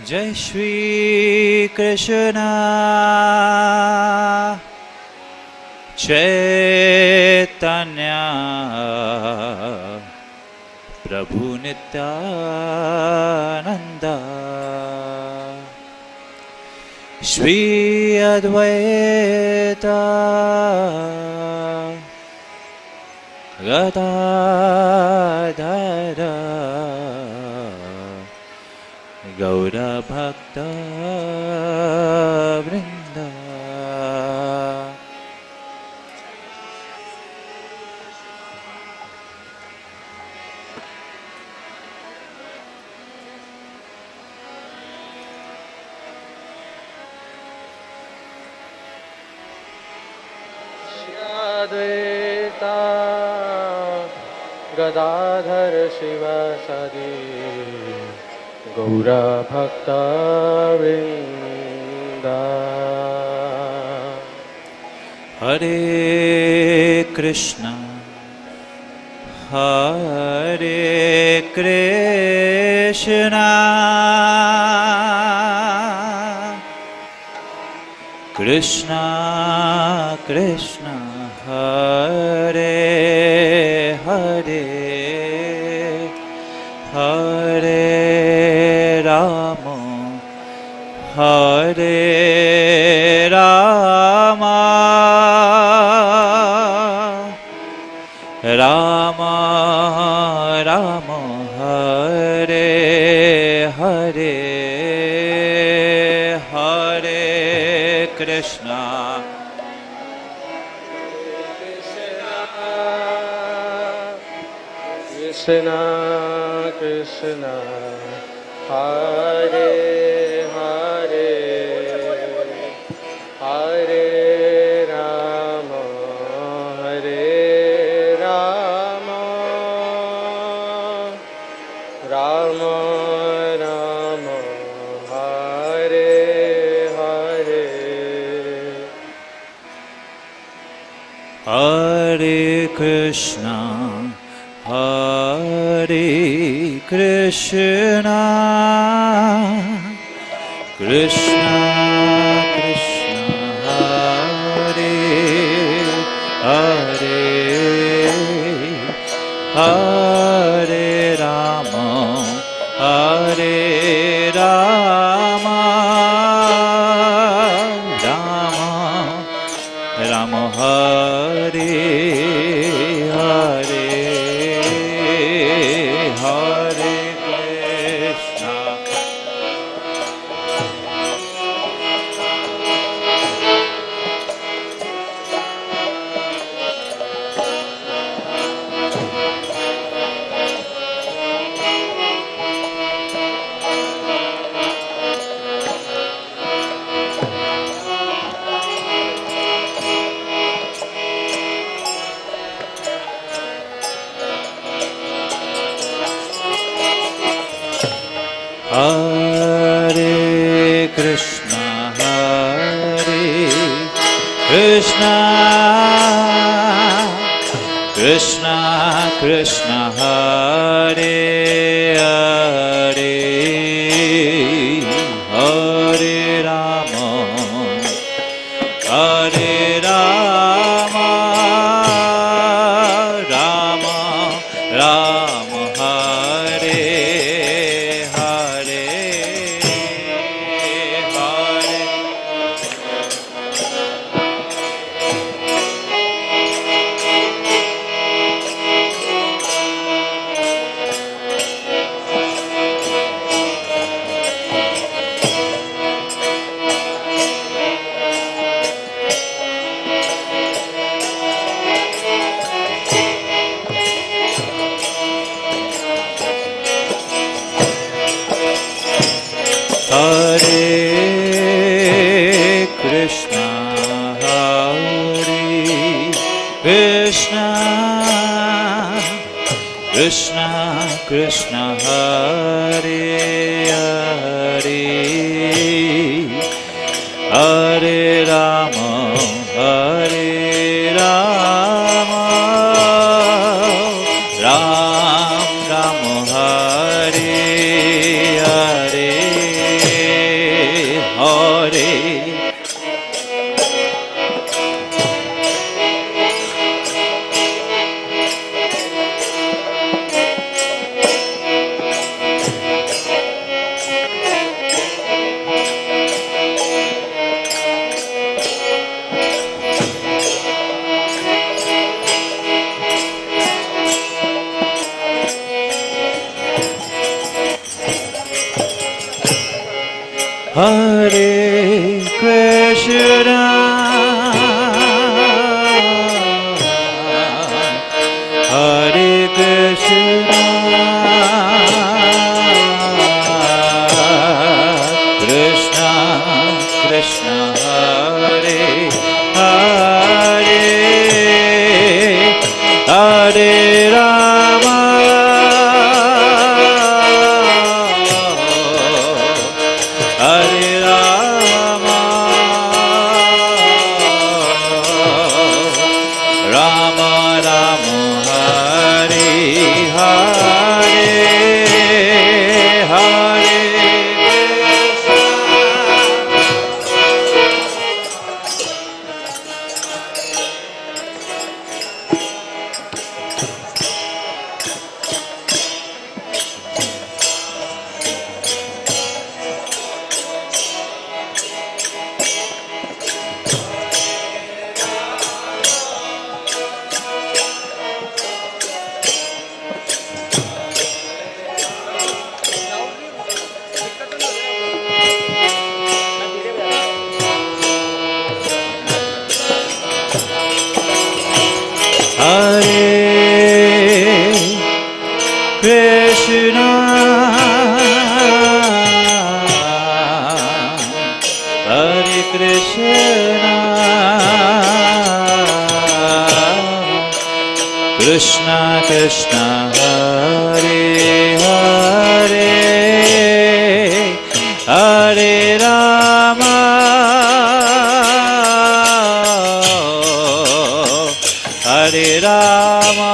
जय श्री कृष्ण चैतन्य प्रभु नित्यानंद श्री अद्वैत गदाधर गौरभक्त वृंद। अद्वैता गदाधर शिव सदी गौरा भक्त वृंदा। हरे कृष्ण कृष्ण कृष्ण हरे हरे हरे राम राम राम हरे हरे हरे कृष्ण कृष्ण कृष्ण हरे हरे हरे राम राम राम हरे हरे हरे कृष्ण कृष्ण कृष्ण हरे हरे हरे राम राम राम हरे हरे हरे कृष्ण हरे Krishna Krishna Krishna Hare Hare Hare Ram Ram Ram Hare Hare Hare Krishna Krishna Hare Hare Hare Ram Ram Ram Hare Hare Hare Krishna, Hare Krishna, Krishna Krishna, Hare Hare, Hare Rama, Hare Rama, Rama Rama, Hare Hare, Hare Hare Krishna, Hare Krishna, Krishna Krishna, Hare Hare, Hare Rama, Hare Rama,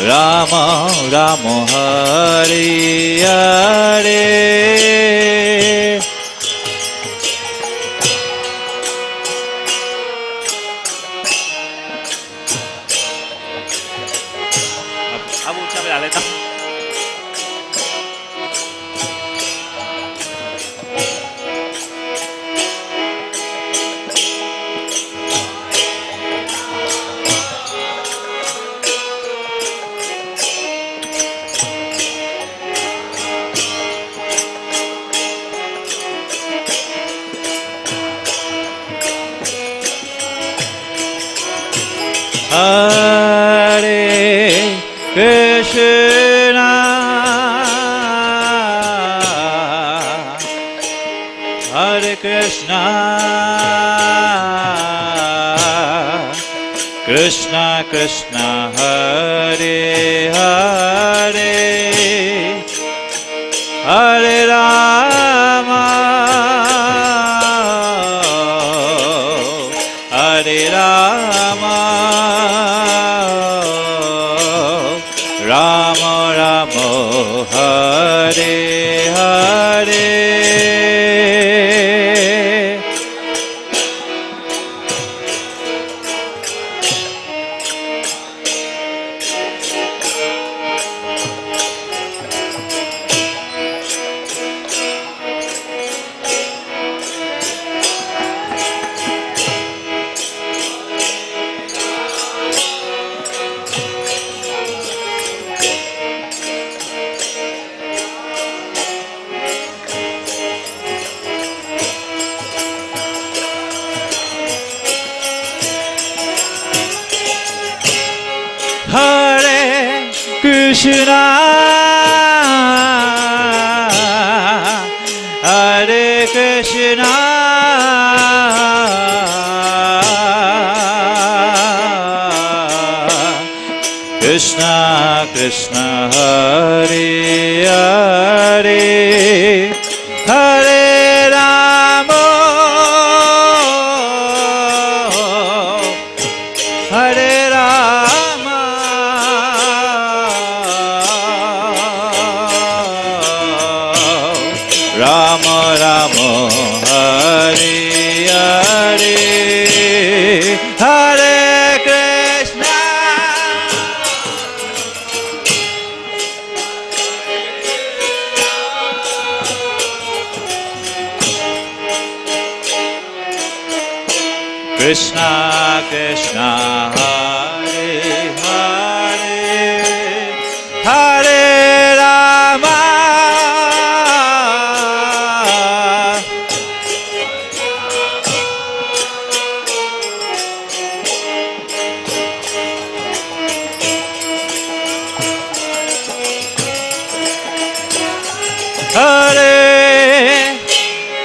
Rama Rama, Hare Hare. अब ऊंचा बजा लेता हूँ। Hare Krishna, Hare Krishna, Krishna Krishna, Hare Hare, Hare Rama, Hare Rama, Rama Rama, Hare Hare. Hare Krishna, Hare Krishna, Krishna Krishna, Hare Hare, Hare Rama, Hare Rama, Rama Rama, Hare Hare, Hare Krishna. Krishna Krishna, Hare Hare, Hare Rama,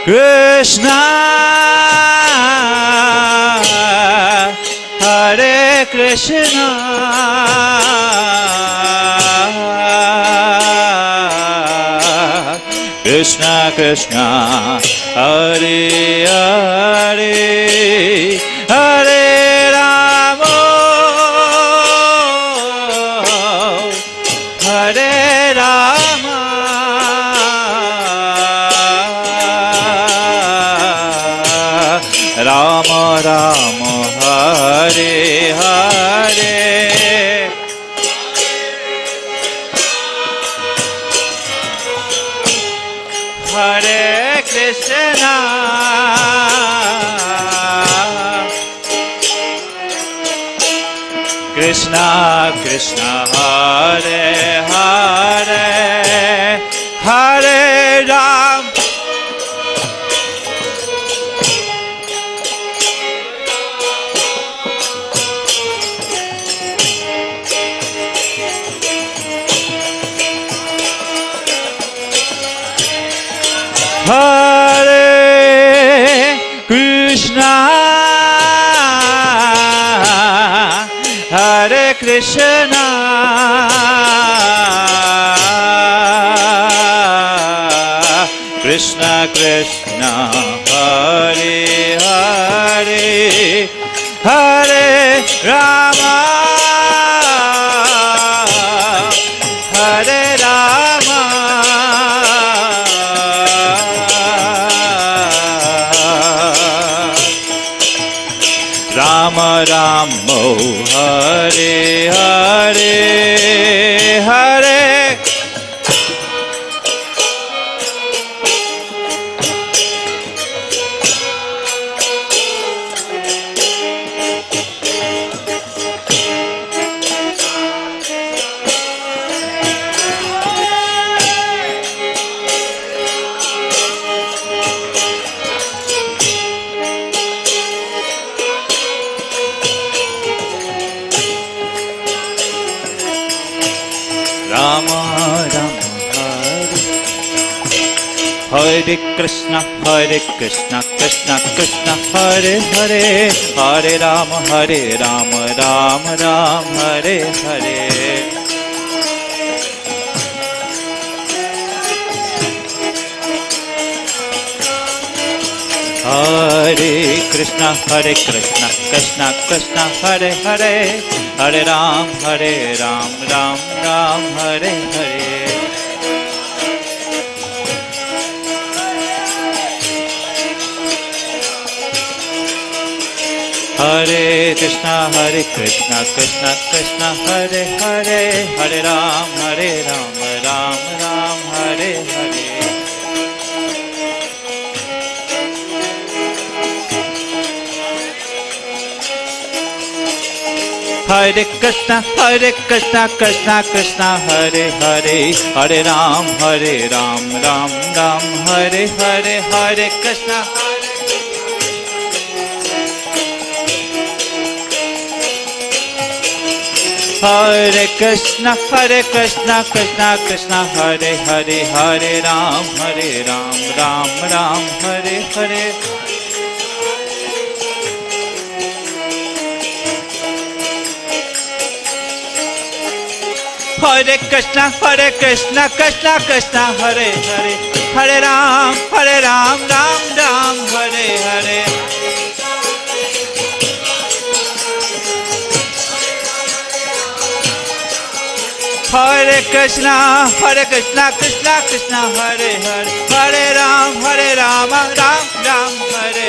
Krishna Hare Krishna Krishna Krishna Hare Hare Hare Rama Hare Rama Rama Rama Hare Hare Hare Krishna Krishna Krishna Hare Hare Hare Ram Hare Krishna Hare Krishna Krishna Krishna Hare Hare Hare Rama Hare Rama Rama Rama Hare Hare Hare Rama Rama Hare Krishna Krishna Krishna Hare Hare Hare Rama Rama Rama Hare Hare Hare Krishna Krishna Krishna Hare Hare Hare Ram Ram Ram Hare Hare Hare Krishna Krishna Krishna Hare Hare Hare Ram Ram Ram Hare Hare Hare Krishna Krishna Krishna Hare Hare Hare Ram Ram Ram Hare Hare Hare Krishna Hare Krishna Krishna Krishna Hare Hare Hare Ram Ram Ram Hare Hare Hare Krishna Krishna Krishna Hare Hare Hare Ram Ram Ram Hare Hare Hare Krishna Krishna Krishna Hare Hare Hare Ram Ram Ram Hare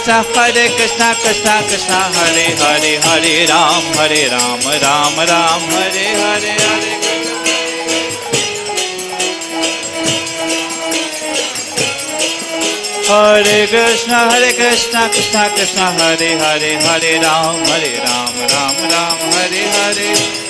Hare Hare Krishna Krishna Hare Hare Hare Ram Ram Ram Hare Hare Hare Krishna Krishna Hare Hare Hare Ram Ram Ram Hare Hare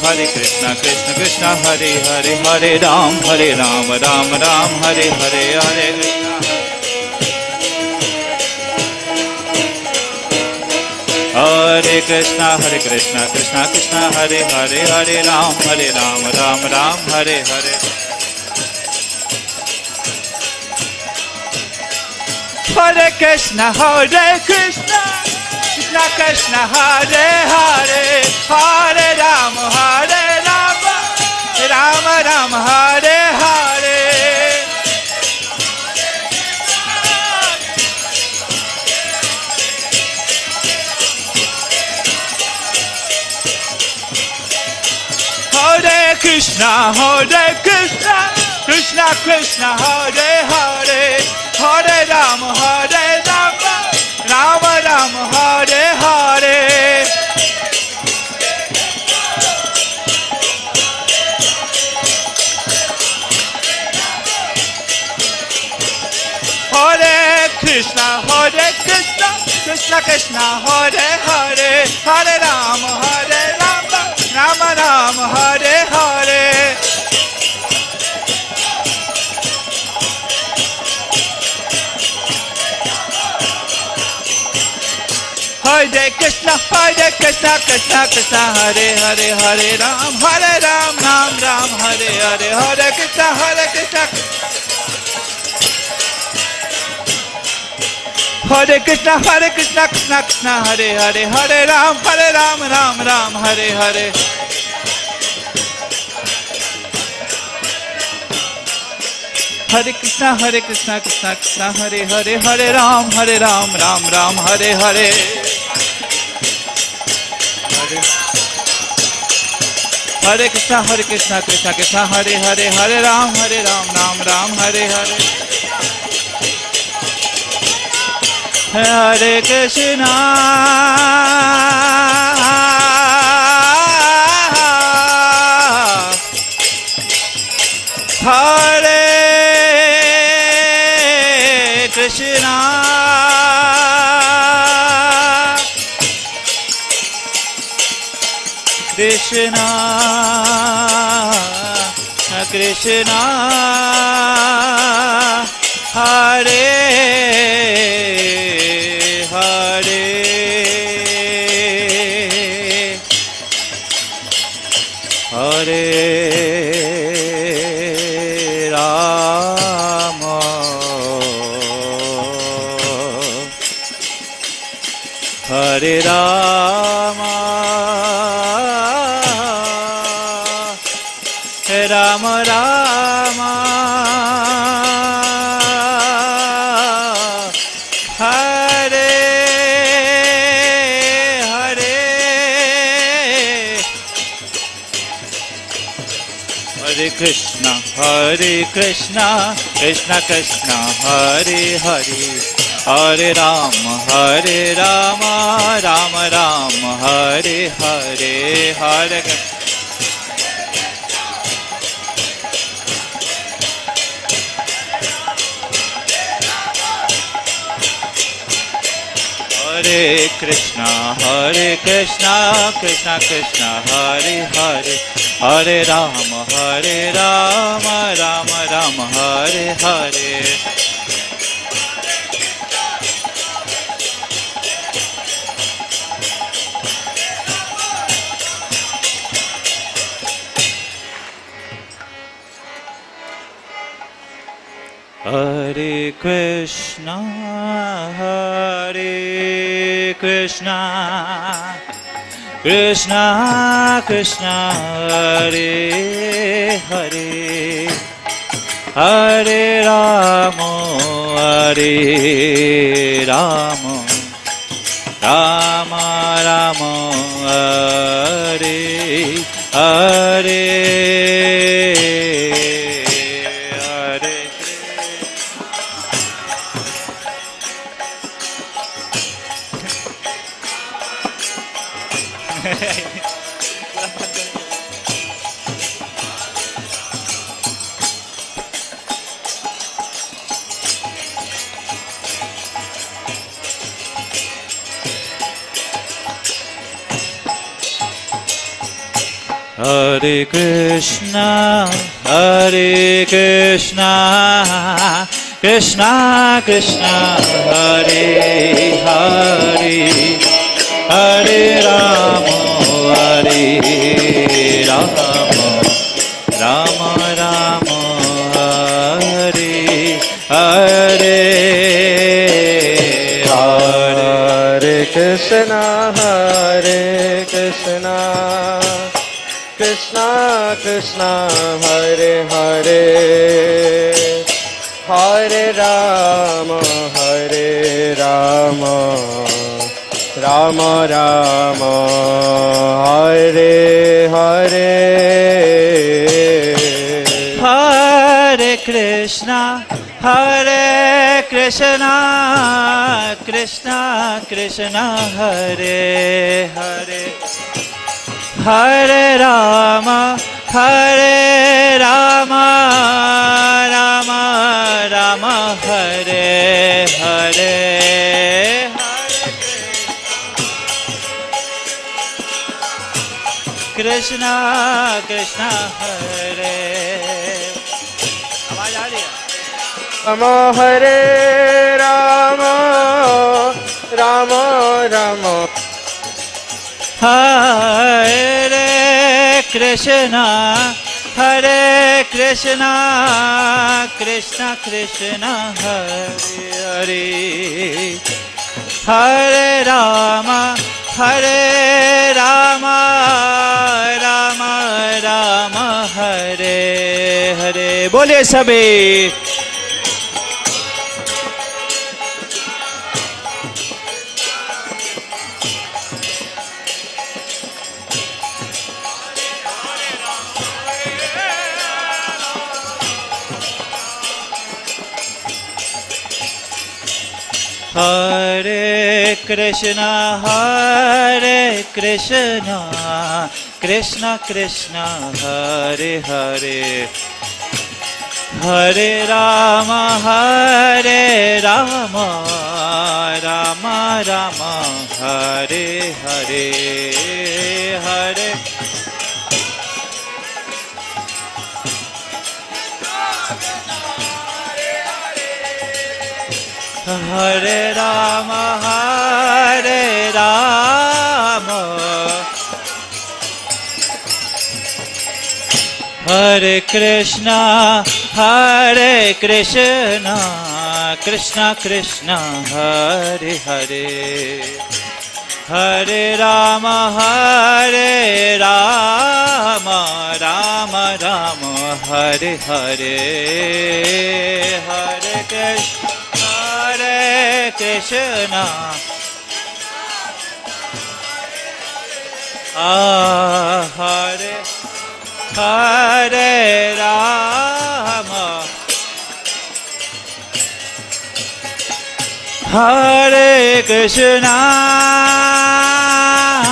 Hare Krishna Krishna Hare Hare Hare Ram Ram Ram Hare Hare Hare Krishna Hare Krishna Krishna Krishna Hare Hare Hare Ram Ram Ram Hare Hare Hare Krishna Krishna Krishna Hare Hare Hare Ram Ram Ram Hare Hare Hare Krishna Krishna Krishna Hare Hare Hare Ram Ram Ram Hare Hare Hare Krishna Krishna Krishna Hare Hare Hare Ram Ram Ram Hare Hare Hare Krishna Krishna Krishna Hare Hare Hare Ram Ram Ram Hare Hare Hare Krishna Hare Krishna Krishna Krishna Hare Hare Hare Ram Ram Ram Hare Hare Hare Krishna Krishna Hare Hare Hare Ram Ram Ram Hare Hare Hare Krishna Krishna Hare Hare Hare Ram Ram Hare Hare Hare Krishna Hare Krishna Krishna Krishna Hare Hare Hare Rama Hare Rama Rama Rama Hare Hare Hare Krishna Krishna Krishna Hare Hare Hare Rama Rama Rama Hare Hare Hare Hare Krishna Krishna Krishna Hare Hare Hare Rama Rama Rama Hare Hare Hare Krishna Krishna Krishna Hare Hare Hare Rama Rama Rama Hare Hare Hare Krishna Krishna Krishna Hare Hare Hare Rama, Hare Rama, Rama Rama, Hare Hare. Hare Krishna, Krishna Krishna, Hare Hare, Hare Rama, Rama Rama, Hare Hare. Hare Krishna, Krishna Krishna, Hare Hare, Hare Rama, Rama Rama, Hare Hare. Krishna Krishna, Hare. आवाज आ रही है? Rama Hare Rama, Rama Rama, Hare Krishna, Krishna Krishna, Hare Hare, Hare Rama, Rama Rama, Hare Hare. बोलिए सभी. Hare Krishna, Krishna Krishna, Hare Hare, Hare Rama, Rama Rama, Hare Hare, Hare Hare Rama, Hare Krishna, Krishna Krishna, Hare Hare, Hare Rama, Rama Rama, Hare Hare, Hare Krishna, Hare Rama,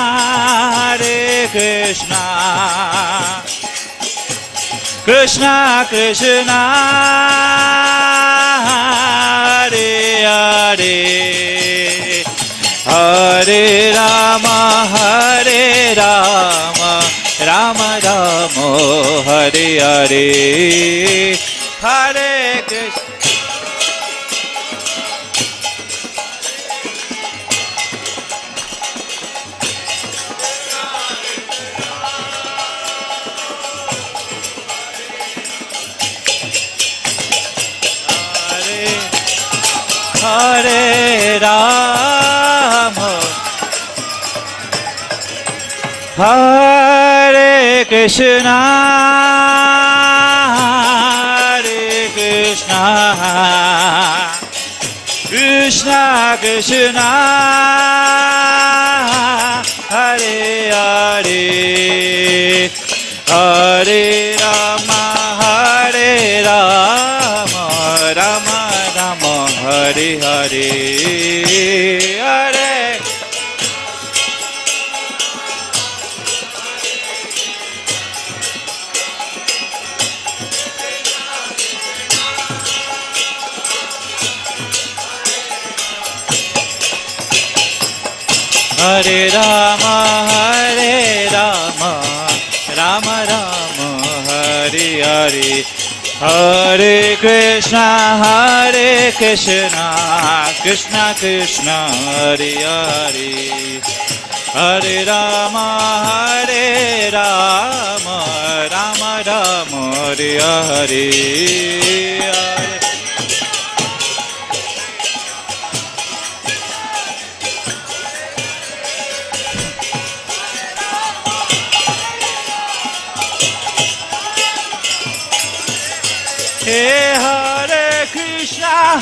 Hare Krishna, Krishna Krishna, Hare Hare, Hare Rama, Rama Rama, Hare Hare, Hare Krishna. Hare Rama, Hare Krishna, Krishna Krishna, Hare Hare, Hare Rama, Rama Rama, Hare Hare, Hare Hare Rama, Rama Rama, Hare Hare, Hare Krishna, Krishna Krishna, Hare Hare, Hare Rama, Hare Rama, Rama Rama, Hare Hare. Hey, Hare Krishna,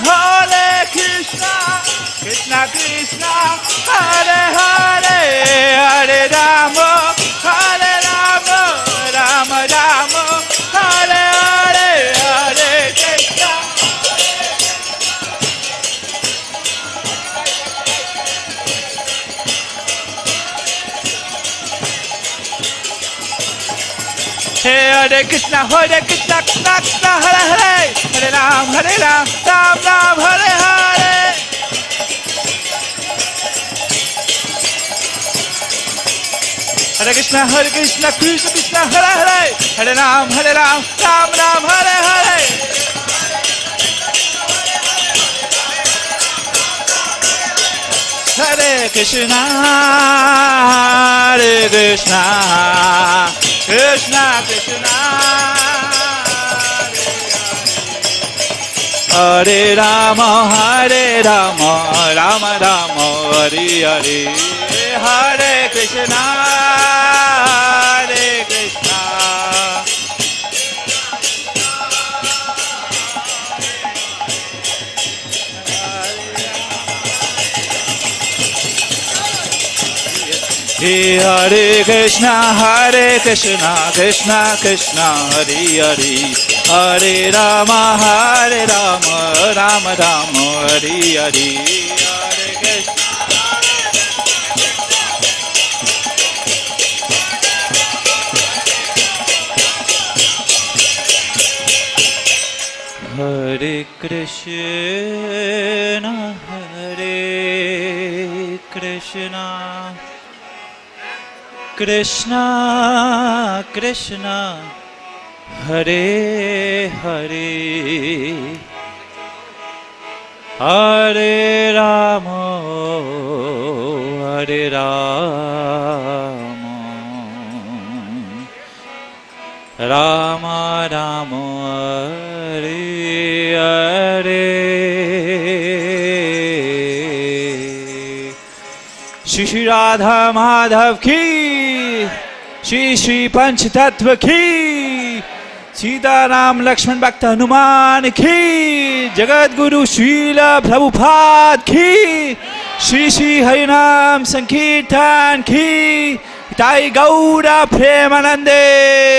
Krishna Krishna, Hare Hare, Hare Rama, Rama Rama, Hare Hare, Hare Krishna. Hey, Hare Krishna, Krishna Krishna, Hare Hare, Hare Ram, Ram Ram, Hare Hare. Hare Krishna, Krishna Krishna, Hare Hare, Hare Ram, Ram Ram, Hare Hare. Hare Krishna, Krishna Krishna, Hare Rama, Rama Rama, Hare Hare, Hare Krishna, Krishna. Hare Krishna, Krishna Krishna, Hare Hare, Hare Rama, Rama Rama, Hare Hare, Hare Krishna. Hare Krishna, Krishna Krishna Krishna, Hare Hare, Hare Rama, Rama Rama, Hare Hare. Shri Shri Radha Madhav ki, Shri Shri Panch Tattva ki, Sita Ram Lakshman Bhakta Hanuman ki, Jagat Guru Srila Prabhupada ki, Shri Shri Harinam Sankirtan ki, Tai Gaura Premanande.